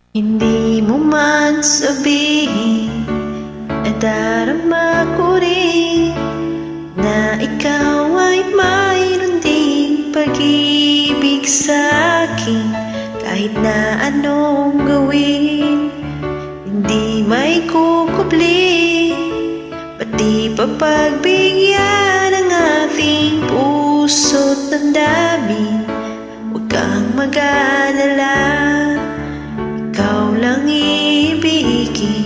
Hindi mo man sabihin, nadarama ko rin na ikaw ay mayroon ding pag-ibig sa'kin. Kahit na anong gawin, hindi may kukubli, pati papagbigyan ng ating puso't damdamin. Huwag kang mag-alala, ikaw lang ibigin.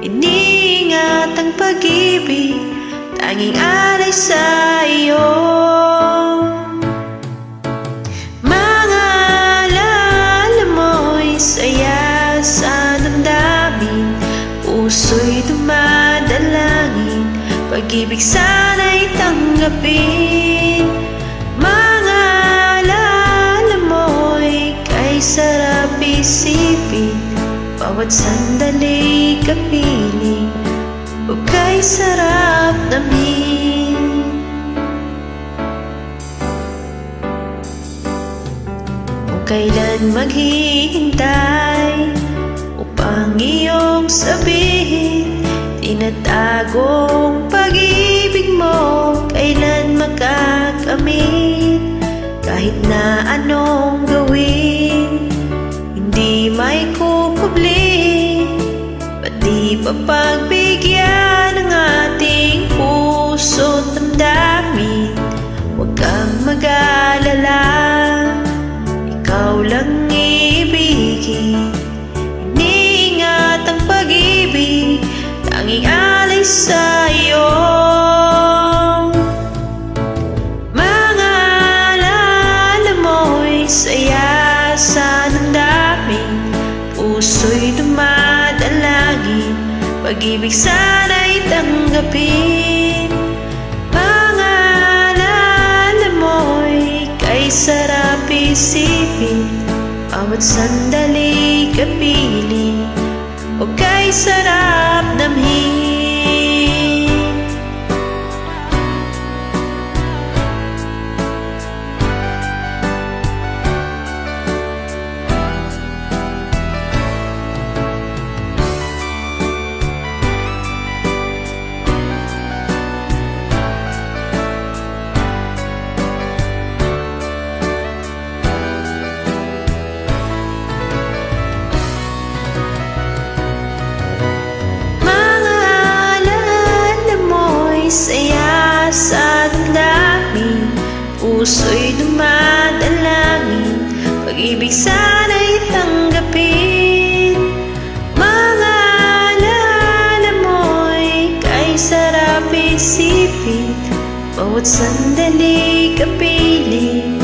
Iniingat ang pag-ibig, tanging alay sa iyo. Mga alala mo'y saya sa damdamin, puso'y dumadalangin, pag-ibig sana'y tanggapin. Mga alala mo'y kay sarap isipin, bawat sandali kapiling, o kay sarap namin. Kung kailan maghihintay upang iyong sabihin, tinatagong pag-ibig mo kailan makakamit. Kahit na anong gawin, hindi may kukubli, pati papagbigyan ng ating puso't damdamin. Huwag kang mag-alala, ikaw lang ibigin. Iniingat ang pag-ibig, tanging alay sa iyo. Mga alala mo'y saya sa damdamin, puso'y dumadalangin, pag-ibig sana'y tanggapin. Mga alala mo'y kay sarap isipin, bawat sandali kapiling, o kay sarap damhin. Saya sa damdamin, puso'y dumadalangin, pag-ibig sana'y tanggapin. Mga alala mo'y kay sarap isipin, bawat sandali kapiling,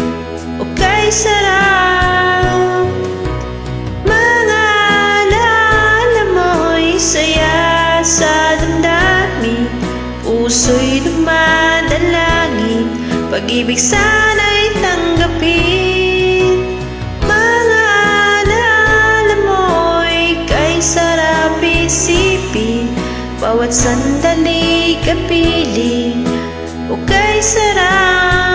o kay sarap. Mga alala mo'y saya sa damdamin, puso'y dumadalangin, pag-ibig sana'y tanggapin. Mga alala mo'y kay sarap isipin, bawat sandali kapiling, o kay sarap.